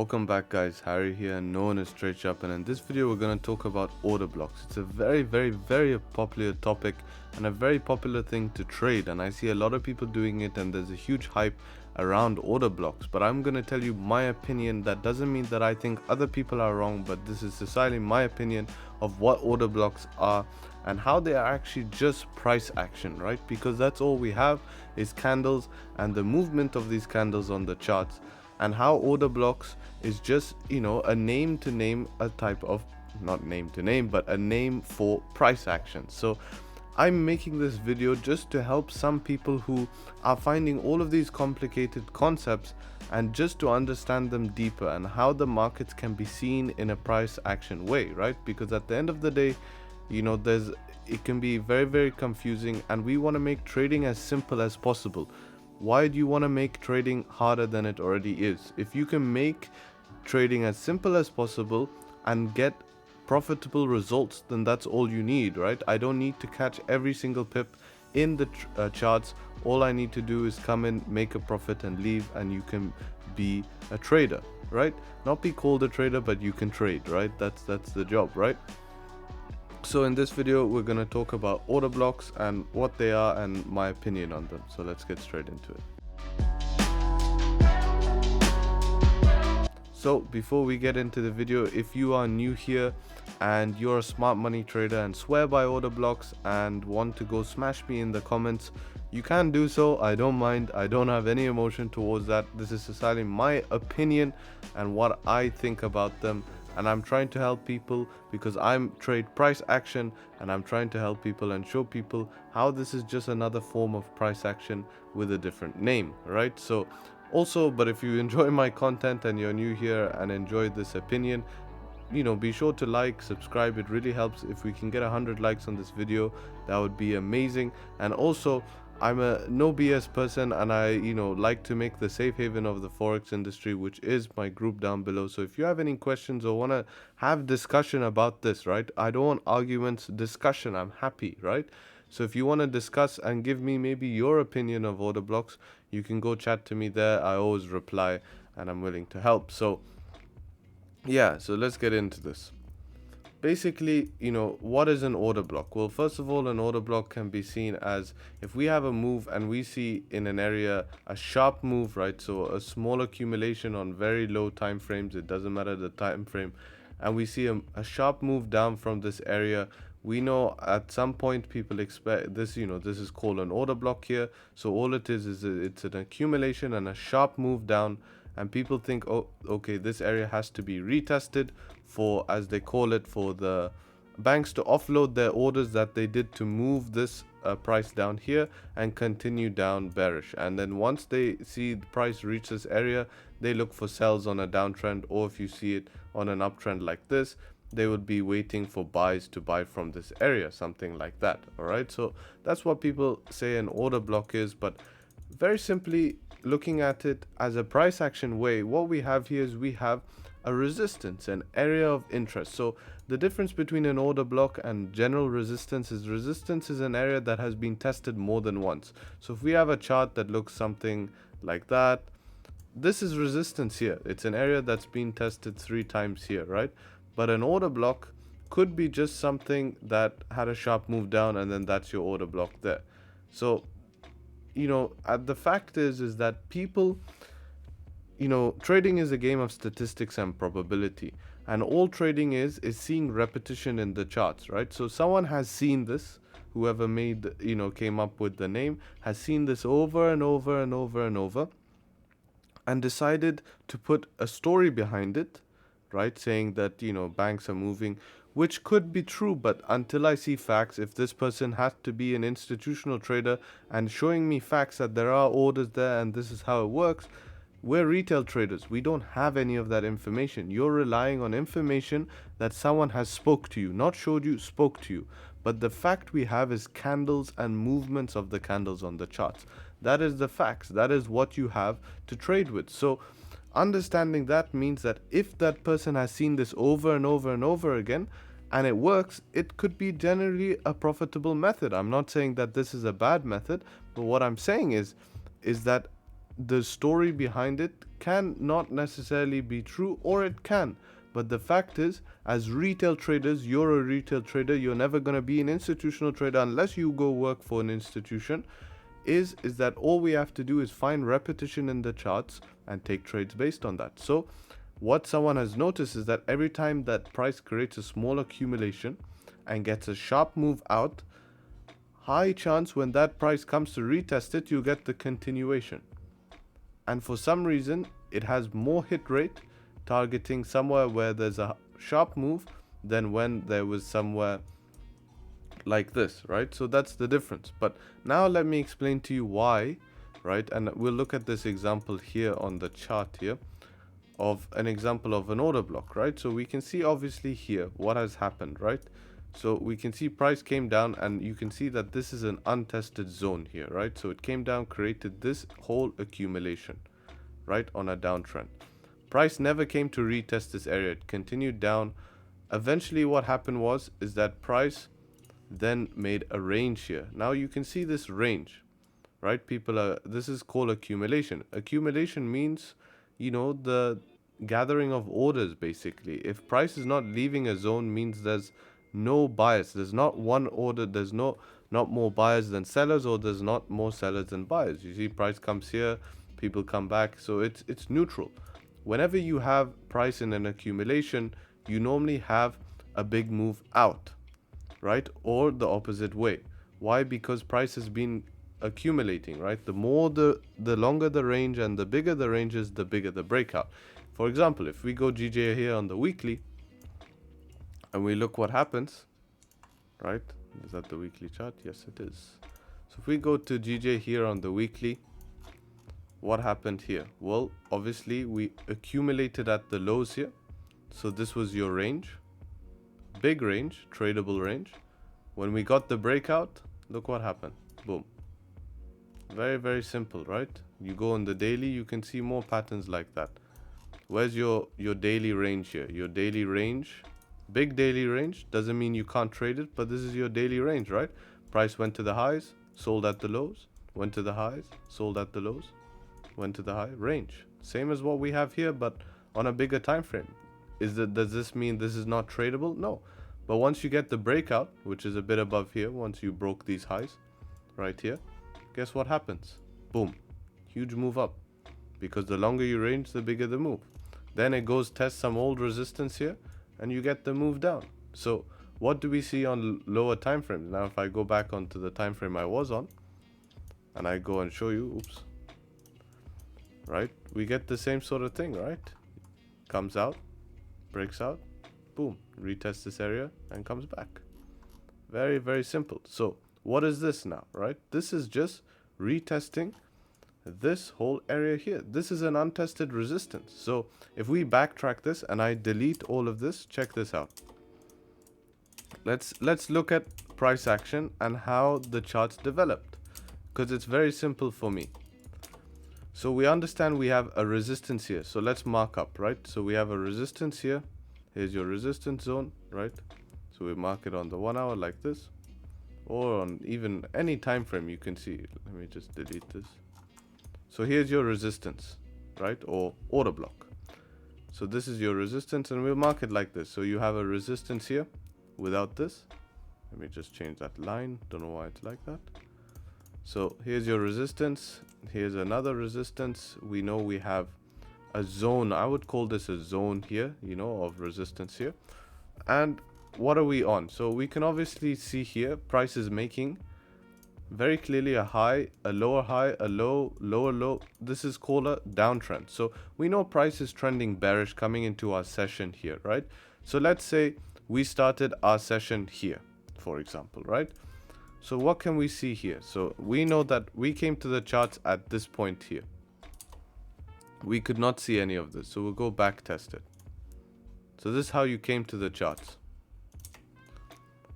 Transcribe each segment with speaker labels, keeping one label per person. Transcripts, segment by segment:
Speaker 1: Welcome back guys, Harry here, known as Trade Sharp, and in this video we're going to talk about order blocks. It's a very popular topic and a very popular thing to trade, and I see a lot of people doing it and there's a huge hype around order blocks. But I'm going to tell you my opinion. That doesn't mean that I think other people are wrong, but this is precisely my opinion of what order blocks are and how they are actually just price action, right? Because that's all we have is candles and the movement of these candles on the charts, and how order blocks is just a name to name a type of, not name to name, but a name for price action. So I'm making this video just to help some people who are finding all of these complicated concepts and just to understand them deeper and how the markets can be seen in a price action way, right? Because at the end of the day, it can be very confusing, and we want to make trading as simple as possible. Why do you want to make trading harder than it already is? If you can make trading as simple as possible and get profitable results, then that's all you need, right? I don't need to catch every single pip in the charts. All I need to do is come in, make a profit and leave, and you can be a trader, right? Not be called a trader, but you can trade, right? That's the job, right? So in this video we're going to talk about order blocks and what they are and my opinion on them. So let's get straight into it. So before we get into the video, if you are new here and you're a smart money trader and swear by order blocks and want to go smash me in the comments, you can do so. I don't mind. I don't have any emotion towards that. This is entirely my opinion and what I think about them, and I'm trying to help people because I'm trade price action, and I'm trying to help people and show people how this is just another form of price action with a different name, right? So also, but if you enjoy my content and you're new here and enjoy this opinion, be sure to like, subscribe. It really helps. If we can get 100 likes on this video, that would be amazing. And also, I'm a no BS person, and I like to make the safe haven of the forex industry, which is my group down below. So if you have any questions or want to have discussion about this, right? I don't want arguments, discussion. I'm happy, right? So if you want to discuss and give me maybe your opinion of order blocks, you can go chat to me there. I always reply and I'm willing to help. So yeah, so let's get into this. Basically, what is an order block? Well, first of all, an order block can be seen as if we have a move and we see in an area a sharp move, right? So a small accumulation on very low time frames, it doesn't matter the time frame, and we see a sharp move down from this area. We know at some point people expect this, this is called an order block here. So all it is it's an accumulation and a sharp move down, and people think, oh, okay, this area has to be retested for, as they call it, for the banks to offload their orders that they did to move this price down here and continue down bearish. And then once they see the price reach this area, they look for sells on a downtrend, or if you see it on an uptrend like this, they would be waiting for buys to buy from this area, something like that. All right, so that's what people say an order block is. But very simply, looking at it as a price action way, what we have here is we have a resistance, an area of interest. So the difference between an order block and general resistance is an area that has been tested more than once. So if we have a chart that looks something like that, this is resistance here. It's an area that's been tested 3 times here, right? But an order block could be just something that had a sharp move down, and then that's your order block there. So the fact is that people, trading is a game of statistics and probability, and all trading is seeing repetition in the charts, right? So someone has seen this, whoever came up with the name, has seen this over and over and over and over, and decided to put a story behind it, right? Saying that, banks are moving, which could be true, but until I see facts, if this person has to be an institutional trader and showing me facts that there are orders there and this is how it works, we're retail traders. We don't have any of that information. You're relying on information that someone has spoke to you, not showed you, spoke to you. But the fact we have is candles and movements of the candles on the charts. That is the facts. That is what you have to trade with. So understanding that means that if that person has seen this over and over and over again and it works, it could be generally a profitable method. I'm not saying that this is a bad method, but what I'm saying is that the story behind it can not necessarily be true, or it can. But the fact is, as retail traders, you're a retail trader, you're never going to be an institutional trader unless you go work for an institution. Is that all we have to do is find repetition in the charts and take trades based on that. So what someone has noticed is that every time that price creates a small accumulation and gets a sharp move out, high chance when that price comes to retest it, you get the continuation. And for some reason, it has more hit rate targeting somewhere where there's a sharp move than when there was somewhere like this, right? So that's the difference. But now let me explain to you why, right? And we'll look at this example here on the chart here of an example of an order block, right? So we can see obviously here what has happened, right? So we can see price came down, and you can see that this is an untested zone here, right? So it came down, created this whole accumulation, right, on a downtrend. Price never came to retest this area. It continued down. Eventually what happened is that price then made a range here. Now you can see this range, right? This is called accumulation. Accumulation means, you know, the gathering of orders basically. If price is not leaving a zone, means there's no bias. There's not one order, there's not more buyers than sellers, or there's not more sellers than buyers. You see price comes here, people come back, so it's neutral. Whenever you have price in an accumulation, you normally have a big move out, right? Or the opposite way. Why? Because price has been accumulating, right? The more the longer the range and the bigger the range is, the bigger the breakout. For example, if we go GJ here on the weekly and we look what happens, right? Is that the weekly chart? Yes, it is. So if we go to GJ here on the weekly, what happened here? Well, obviously we accumulated at the lows here. So this was your range, big range, tradable range. When we got the breakout, look what happened. Boom. Very, very simple, right? You go on the daily, you can see more patterns like that. Where's your daily range here? Your daily range, big daily range, doesn't mean you can't trade it, but this is your daily range, right? Price went to the highs, sold at the lows, went to the highs, sold at the lows, went to the high range. Same as what we have here, but on a bigger time frame. Does this mean this is not tradable? No. But once you get the breakout, which is a bit above here, once you broke these highs right here, guess what happens? Boom. Huge move up. Because the longer you range, the bigger the move. Then it goes test some old resistance here, and you get the move down. So what do we see on lower time frames? Now if I go back onto the time frame I was on, and I go and show you, oops, right? We get the same sort of thing, right? Comes out, breaks out, boom, retests this area and comes back. Very, very simple. So what is this now, right? This is just retesting this whole area here. This is an untested resistance. So if we backtrack this and I delete all of this, check this out. Let's look at price action and how the charts developed, because it's very simple for me. So we understand we have a resistance here. So let's mark up, right? So we have a resistance here. Here's your resistance zone, right? So we mark it on the 1 hour like this, or on even any time frame you can see. Let me just delete this. So here's your resistance, right? Or order block. So this is your resistance, and we'll mark it like this. So you have a resistance here without this. Let me just change that line. Don't know why it's like that. So here's your resistance. Here's another resistance. We know we have a zone. I would call this a zone here, you know, of resistance here. And what are we on? So we can obviously see here price is making very clearly a high, a lower high, a low, lower low. This is called a downtrend. So we know price is trending bearish coming into our session here, right? So let's say we started our session here, for example, right? So what can we see here? So we know that we came to the charts at this point here. We could not see any of this, so we'll go back test it. So this is how you came to the charts.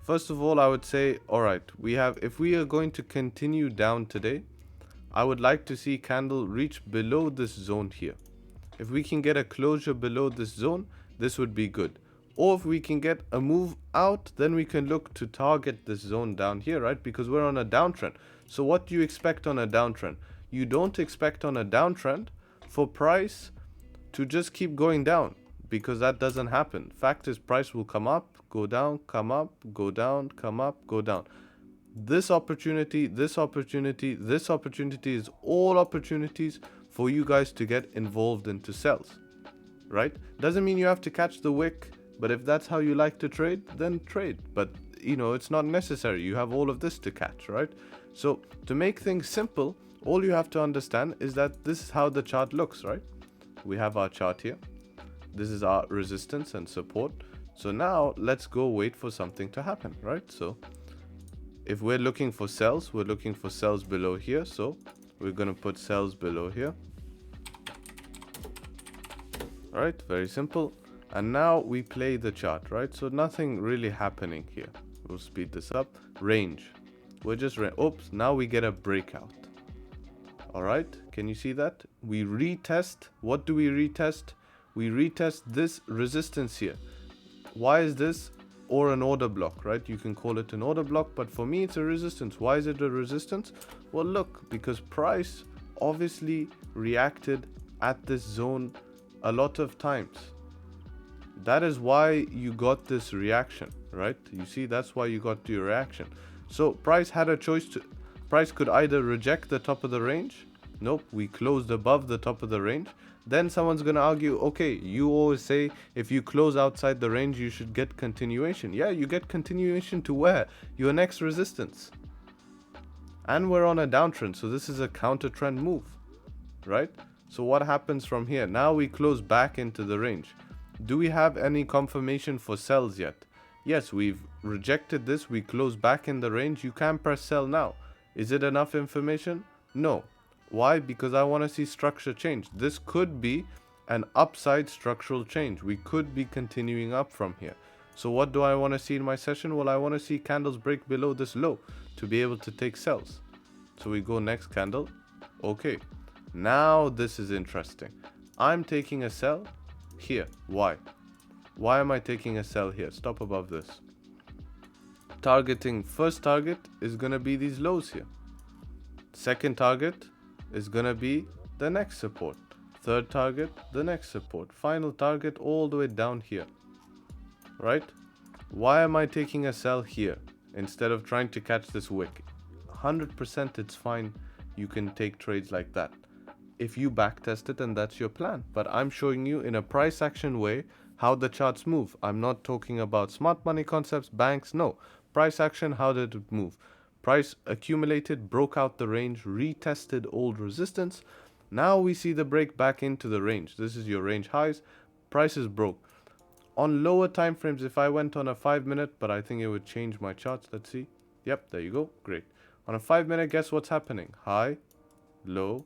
Speaker 1: First of all, I would say, alright, if we are going to continue down today, I would like to see candle reach below this zone here. If we can get a closure below this zone, this would be good. Or if we can get a move out, then we can look to target this zone down here, right? Because we're on a downtrend. So what do you expect on a downtrend? you don't expect on a downtrend for price to just keep going down, because that doesn't happen. Fact is, price will come up, go down, come up, go down, come up, go down. This opportunity, this opportunity, this opportunity is all opportunities for you guys to get involved into sells, right? Doesn't mean you have to catch the wick, but if that's how you like to trade, then trade. But you know, it's not necessary. You have all of this to catch, right? So to make things simple, all you have to understand is that this is how the chart looks, right? We have our chart here. This is our resistance and support. So now let's go wait for something to happen, right? So if we're looking for sells, we're looking for sells below here. So we're going to put sells below here. All right, very simple. And now we play the chart, right? So nothing really happening here. We'll speed this up. Range. We're just, oops, now we get a breakout. All right, can you see that? We retest. What do we retest? We retest this resistance here. Why is this? Or an order block, right? You can call it an order block, but for me it's a resistance. Why is it a resistance? Well, look, because price obviously reacted at this zone a lot of times. That is why you got this reaction, right? You see, that's why you got your reaction. So price had a choice to, price could either reject the top of the range. Nope, we closed above the top of the range. Then someone's going to argue, okay, you always say if you close outside the range, you should get continuation. Yeah, you get continuation to where? Your next resistance. And we're on a downtrend, so this is a counter trend move, right? So what happens from here? Now we close back into the range. Do we have any confirmation for sells yet? Yes, we've rejected this. We close back in the range. You can press sell now. Is it enough information? No. Why? Because I want to see structure change. This could be an upside structural change. We could be continuing up from here. So what do I want to see in my session? Well, I want to see candles break below this low to be able to take sells. So we go next candle. Okay. Now this is interesting. I'm taking a sell here. Why? Why am I taking a sell here? Stop above this. Targeting, first target is going to be these lows here. Second target is going to be the next support. Third target, the next support. Final target all the way down here. Right? Why am I taking a sell here instead of trying to catch this wick? 100% it's fine. You can take trades like that if you backtest it and that's your plan. But I'm showing you in a price action way how the charts move. I'm not talking about smart money concepts, banks. No. Price action, how did it move? Price accumulated, broke out the range, retested old resistance. Now we see the break back into the range. This is your range highs. Price is broke. On lower time frames, if I went on a 5-minute, but I think it would change my charts. Let's see. Yep, there you go. Great. On a 5-minute, guess what's happening? High, low.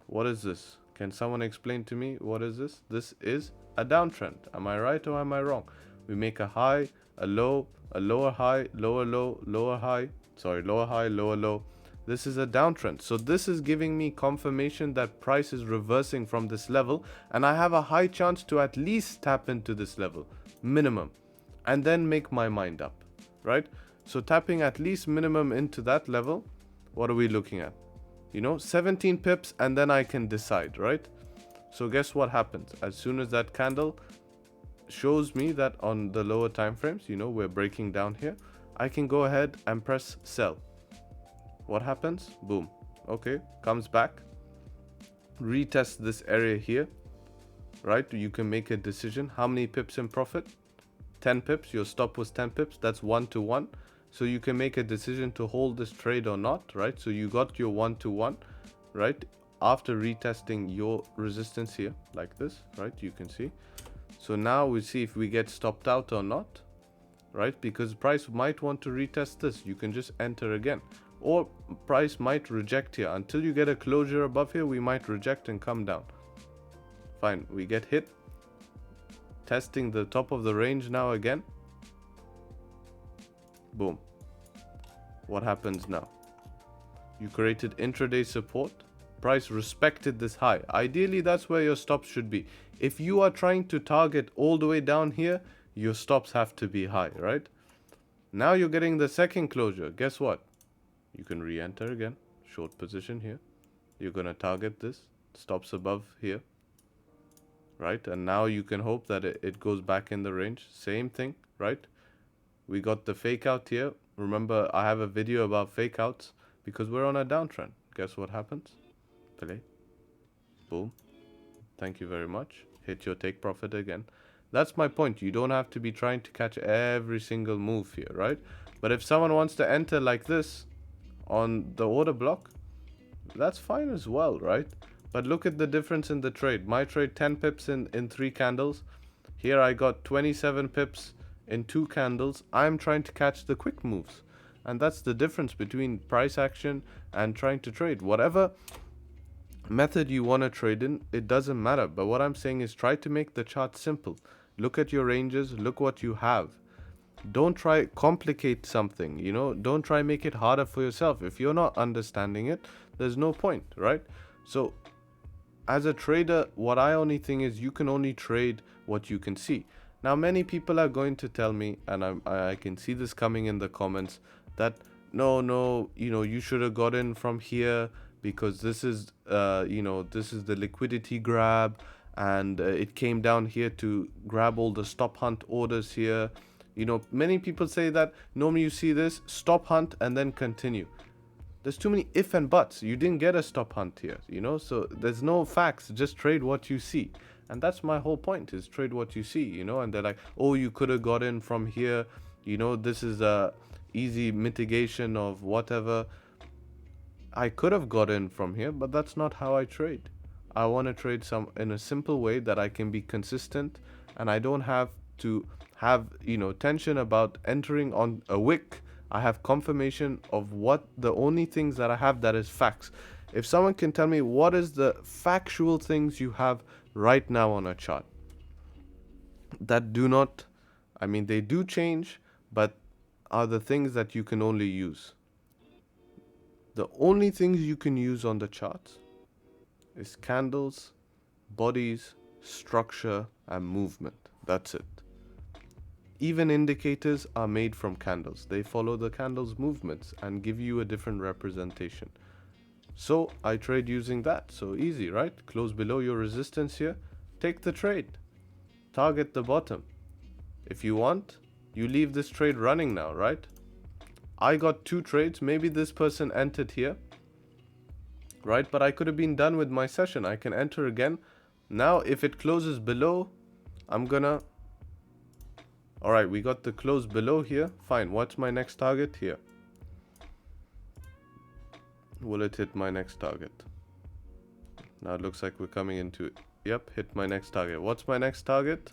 Speaker 1: What is this? Can someone explain to me what is this? This is a downtrend. Am I right or am I wrong? We make a high, a low, a lower high, lower low, lower high. Sorry, lower high, lower low. This is a downtrend. So this is giving me confirmation that price is reversing from this level, and I have a high chance to at least tap into this level, minimum, and then make my mind up, right? So tapping at least minimum into that level, what are we looking at? You know, 17 pips, and then I can decide, right? So guess what happens? As soon as that candle shows me that on the lower time frames, you know, we're breaking down here, I can go ahead and press sell. What happens? Boom. Okay, comes back, retest this area here, right? You can make a decision. How many pips in profit? 10 pips. Your stop was 10 pips. That's 1-to-1. So you can make a decision to hold this trade or not, right? So you got your 1-to-1, right? After retesting your resistance here like this, right? You can see. So now we see if we get stopped out or not, right? Because price might want to retest this. You can just enter again. Or price might reject here. Until you get a closure above here, we might reject and come down. Fine, we get hit. Testing the top of the range now again. Boom. What happens now? You created intraday support. Price respected this high. Ideally, that's where your stops should be. If you are trying to target all the way down here, your stops have to be high, right? Now you're getting the second closure. Guess what? You can re-enter again. Short position here. You're gonna target this, stops above here, right? And now you can hope that it goes back in the range. Same thing, right? We got the fake out here. Remember, I have a video about fake outs because we're on a downtrend. Guess what happens? Play. Boom. Thank you very much. Hit your take profit again. That's my point. You don't have to be trying to catch every single move here, right? But if someone wants to enter like this on the order block, that's fine as well, right? But look at the difference in the trade. My trade 10 pips in 3 candles. Here I got 27 pips in 2 candles. I'm trying to catch the quick moves. And that's the difference between price action and trying to trade. Whatever method you want to trade in, it doesn't matter. But what I'm saying is try to make the chart simple. Look at your ranges, look what you have. Don't try complicate something, you know, don't try make it harder for yourself. If you're not understanding it, there's no point, right? So as a trader, what I only think is you can only trade what you can see. Now many people are going to tell me, and I can see this coming in the comments, that no, you know, you should have got in from here because this is you know, this is the liquidity grab, and it came down here to grab all the stop hunt orders here. You know, many people say that normally you see this stop hunt and then continue. There's too many if and buts. You didn't get a stop hunt here, you know, so there's no facts. Just trade what you see. And that's my whole point, is trade what you see, you know. And they're like, oh, you could have got in from here, you know, this is a easy mitigation of whatever. I could have got in from here, but that's not how I trade. I want to trade some in a simple way that I can be consistent, and I don't have to have, you know, tension about entering on a wick. I have confirmation of what the only things that I have that is facts. If someone can tell me what is the factual things you have right now on a chart that do not, I mean, they do change, but are the things that you can only use. The only things you can use on the charts is candles, bodies, structure, and movement. That's it. Even indicators are made from candles. They follow the candles' movements and give you a different representation. So I trade using that. So easy, right? Close below your resistance here. Take the trade. Target the bottom. If you want, you leave this trade running now, right? I got 2 trades. Maybe this person entered here, right? But I could have been done with my session. I can enter again. Now, if it closes below, I'm gonna... Alright, we got the close below here. Fine. What's my next target? Here. Will it hit my next target? Now it looks like we're coming into it. Yep, hit my next target. What's my next target?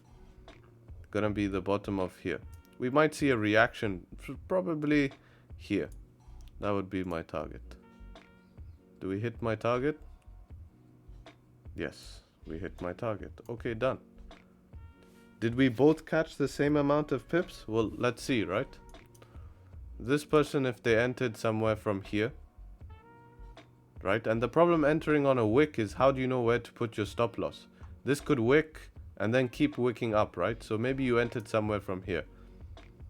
Speaker 1: Gonna be the bottom of here. We might see a reaction, probably here. That would be my target. Do we hit my target? Yes, we hit my target. Okay, done. Did we both catch the same amount of pips? Well, let's see, right? This person, if they entered somewhere from here, right? And the problem entering on a wick is, how do you know where to put your stop loss? This could wick and then keep wicking up, right? So maybe you entered somewhere from here.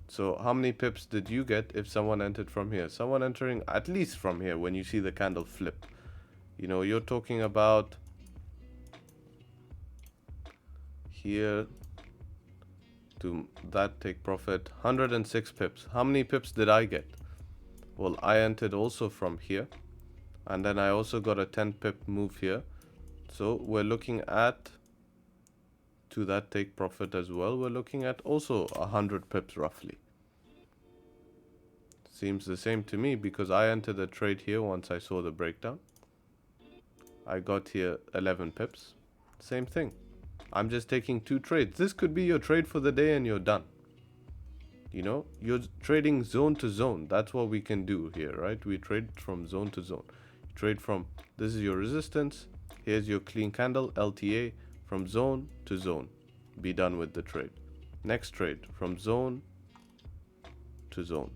Speaker 1: So how many pips did you get if someone entered from here? Someone entering at least from here when you see the candle flip. You know, you're talking about here to that take profit, 106 pips. How many pips did I get? Well, I entered also from here. And then I also got a 10 pip move here. So we're looking at, to that take profit as well, we're looking at also 100 pips roughly. Seems the same to me because I entered the trade here once I saw the breakdown. I got here 11 pips. Same thing. I'm just taking 2 trades. This could be your trade for the day and you're done. You know, you're trading zone to zone. That's what we can do here, right? We trade from zone to zone. Trade from, this is your resistance, here's your clean candle, LTA, from zone to zone. Be done with the trade. Next trade, from zone to zone.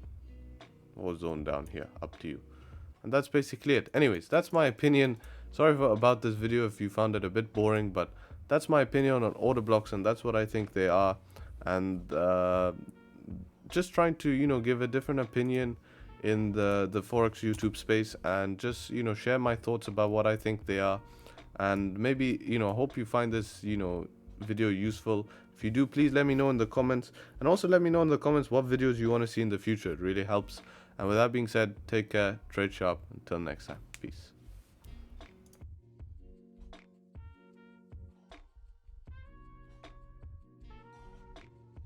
Speaker 1: Or zone down here, up to you. And that's basically it. Anyways, that's my opinion. Sorry about this video if you found it a bit boring, but that's my opinion on order blocks, and that's what I think they are. And just trying to, you know, give a different opinion. in the forex YouTube space, and just share my thoughts about what I think they are. And maybe hope you find this video useful. If you do, please let me know in the comments, and also let me know in the comments what videos you want to see in the future. It really helps. And with that being said, take care, trade sharp, until next time, peace.